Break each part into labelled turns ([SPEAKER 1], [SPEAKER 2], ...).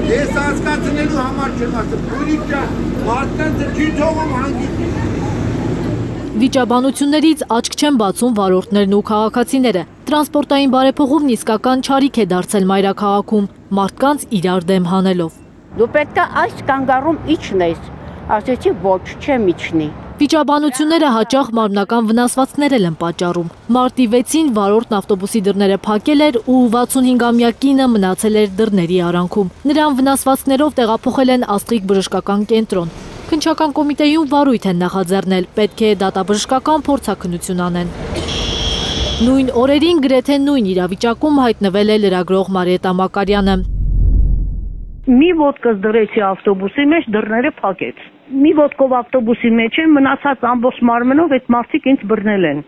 [SPEAKER 1] Ես հասկացնելու համար չեմ ասում, ուրիշ ջան, մարդկանց չի թողում հանգիստ։
[SPEAKER 2] Վիճաբանություններից աչք չեն բացում վարորդներն ու քաղաքացիները։ Տրանսպորտային բարեփոխումն իսկական չարիք է դարձել մայրաքաղաքում, մարդկանց իրար դեմ հանելով։
[SPEAKER 3] Դու պետք է այս կանգառում իջնես, ասեցի ոչ, չեմ իջնի։
[SPEAKER 2] Վիճաբանությունները հաճախ մարմնական վնասվածքներ են պատճառում։ Մարտի 6-ին վարորդն ավտոբուսի դռները փակել էր ու 65-ամյա կինը մնացել էր դռների արանքում։ Նրան վնասվածքներով տեղափոխել են Աստղիկ բժշկական կենտրոն։ Քննչական կոմիտեում վարույթ են նախաձեռնել, պետք է դատաբժշկական փորձաքննություն անեն։ Նույն օրերին գրեթե նույն իրավիճակում հայտնվել է լրագրող Մարիետա Մակարյանը։
[SPEAKER 4] Մի ոտքս դրեցի ավտոբուսի մեջ, դռները փակեց։ Մի ոտքով ավտոբուսի մեջ եմ, մնացած ամբողջ մարմնով այդ մարդիկ ինձ բռնել են։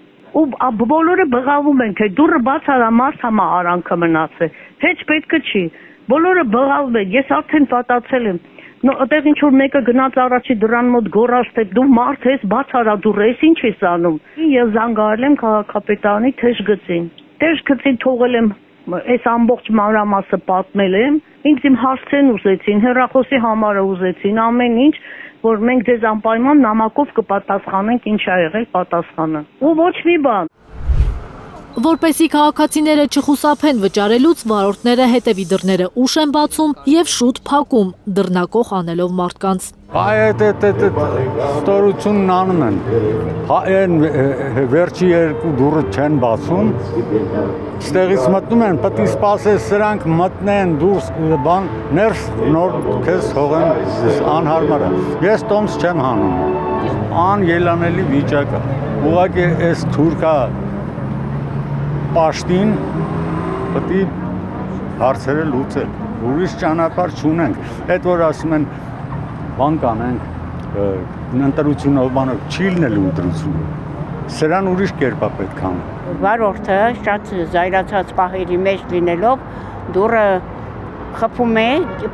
[SPEAKER 4] Ու բոլորը բղավում են, թե դուռը բաց արա, մարդ համա արանքը մնաց է։ Հեչ պետքը չի։ Բոլորը բղավում են, ես արդեն պատացել եմ։ Այդտեղ ինչ որ մեկը գնաց առաջի դռան մոտ գոռաց, թե դու մարդ ես, բաց արա դուռը, ես ինչ ես անում։ Ես զանգահարել եմ քաղաքապետարանի թեժ գծին։ Թեժ գծին թողել եմ, այս ամբողջ մանրամասը պատմել եմ։ Ինձ իմ հարցերն ուզեցին, հեռախոսի համարը ուզեցին, ամեն ինչ, որ մենք ձեզ անպայման նամակով կպատասխանենք, ինչ ա եղել պատասխանը։ Ու ոչ մի բան։
[SPEAKER 2] Որպեսի քաղաքացիները չխուսափեն վճարելուց, վարորդները հետևի դռները ուշ են բացում եւ շուտ փակում, դռնակող անելով մարդկանց։
[SPEAKER 5] Այդ ստորությունն անում են։ Այն վերջի երկու դուռը չեն բացում։ Ստեղից մտնում են, պետք է սպասես սրանք մտնեն դուրս բան ներս նոր քեզ հողեն անհարմար է։ Ես տոմս չեմ հանում։ Անելանելի վիճակ է։ Ուղղակի այս թուրքա Պաշտին պետք է հարցերը լուծել, ուրիշ ճանապարհ չունենք, այդ որ ասում են բան կանենք, ընտրությունով բանով չի լինելու ընտրությունը, սրան ուրիշ կերպ է պետք անել։
[SPEAKER 3] Վարորդը շատ զայրացած պահերի մեջ լինելով դուռը խփում է,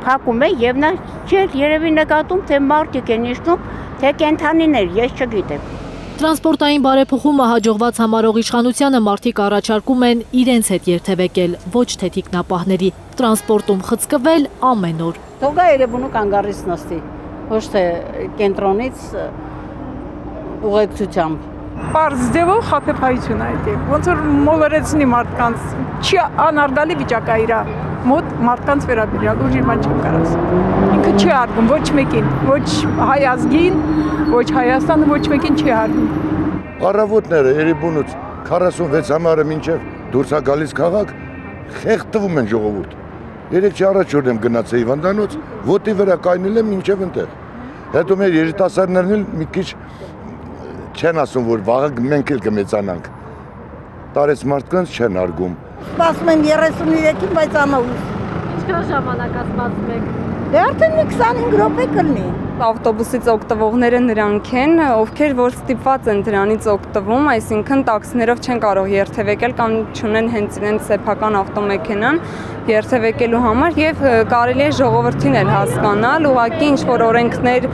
[SPEAKER 3] փակում է եւ նա չէր երևի նկատում, թե մարդիկ են իջնում, թե կենդանիներ, ես չգիտեմ։
[SPEAKER 2] Տրանսպորտային բարեփոխումը հաջողված համարող իշխանությանը մարդիկ առաջարկում են իրենց հետ երթևեկել, ոչ թե թիկնապահների, տրանսպորտում խցկվել ամեն օր։
[SPEAKER 3] Թողա Երևանու կանգառից նստի, ոչ թե կենտրոնից ուղեկցությամբ։
[SPEAKER 6] Պարզ ձևով խաբեբայություն է դա, ոնց որ մոլորեցնի մարդկանց, չի անարգալի վիճակ է իրա մոտ մարդկանց վերաբերյալ, ուժի ման չեմ կարաս։ Ինքը չի արգում ոչ մեկին, ոչ հայ ազգին, ոչ Հայաստանը, ոչ մեկին չի արգում։
[SPEAKER 1] Առավոտները Երևանուց 46 համարը մինչև դուրս է գալիս քաղաք, խեղդվում են ժողովուրդ։ Երեք առաջ որ եմ գնացել Հիվանդանոց, ոտի վրա կայնել եմ մինչև ընտեղ։ Հետո մեր երիտասարդներն էլ մի քիչ չեն ասում, որ վաղը մենք էլ կմեծանանք։ Տարեց մարդկանց չեն արգում։
[SPEAKER 7] Սպասում եմ 33-ին, բայց անհուս։
[SPEAKER 2] Ինչքան ժամանակ սպասում եք։
[SPEAKER 7] Դե արդեն մի 25 րոպե կլինի։
[SPEAKER 8] Ավտոբուսից օգտվողները նրանք են, ովքեր որ ստիպված են դրանից օգտվում, այսինքն տաքսիներով չեն կարող երթևեկել կամ չունեն հենց իրենց սեփական ավտոմեքենան երթևեկելու համար եւ կարելի է ժողովրդին էլ հասկանալ, ուղղակի ինչ որ օրենքներ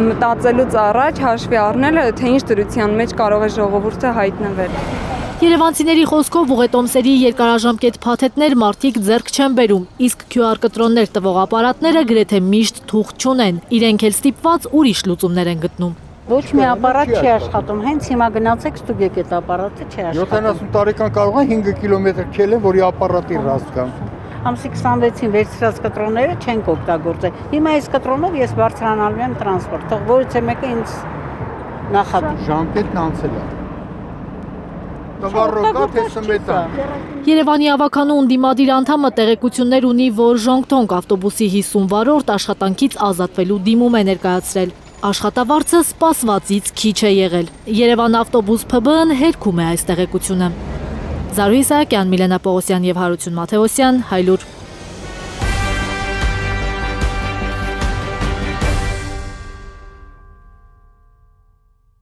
[SPEAKER 8] մտածելուց առաջ հաշվի առնել, թե ինչ դրության մեջ կարող է ժողովուրդը հայտնվել։
[SPEAKER 2] Երևանցիների խոսքով ուղետոմսերի երկարաժամկետ փաթեթներ մարդիկ ձեռք չեն բերում, իսկ QR կտրոններ տվող ապարատները գրեթե միշտ թուղթ չունեն, իրենք էլ ստիպված ուրիշ լուծումներ են գտնում։
[SPEAKER 3] Ոչ մի ապարատ չի աշխատում, հենց հիմա գնացեք ստուգեք այդ ապարատը չի աշխատում։
[SPEAKER 5] 70 տարեկան կարող է 5 կիլոմետր քելեն, որի ապարատի ռաստ կա։
[SPEAKER 3] Ամսի 26-ին վերցրած կտրոնները չենք օգտագործել։ Հիմա այս կտրոնով ես բարձրանալու եմ տրանսպորտ, թող որից է մեկը ինձ նախադի։
[SPEAKER 5] Ժամկետն անցել է։
[SPEAKER 2] Երևանի ավականու ընդդիմադիր անդամը տեղեկություններ ունի, որ Ժոնգթոնգ ավտոբուսի 50 վարորդ աշխատանքից ազատվելու դիմում է ներկայացրել։ Աշխատավարձը սպասվածից քիչ է եղել։ Երևան ավտոբուս ՓԲ-ն հերքում է այս տեղեկությունը։ Զարուհի Սահակյան, Միլենա Պողոսյան և Հարություն Մաթեոսյան, Հայլուր։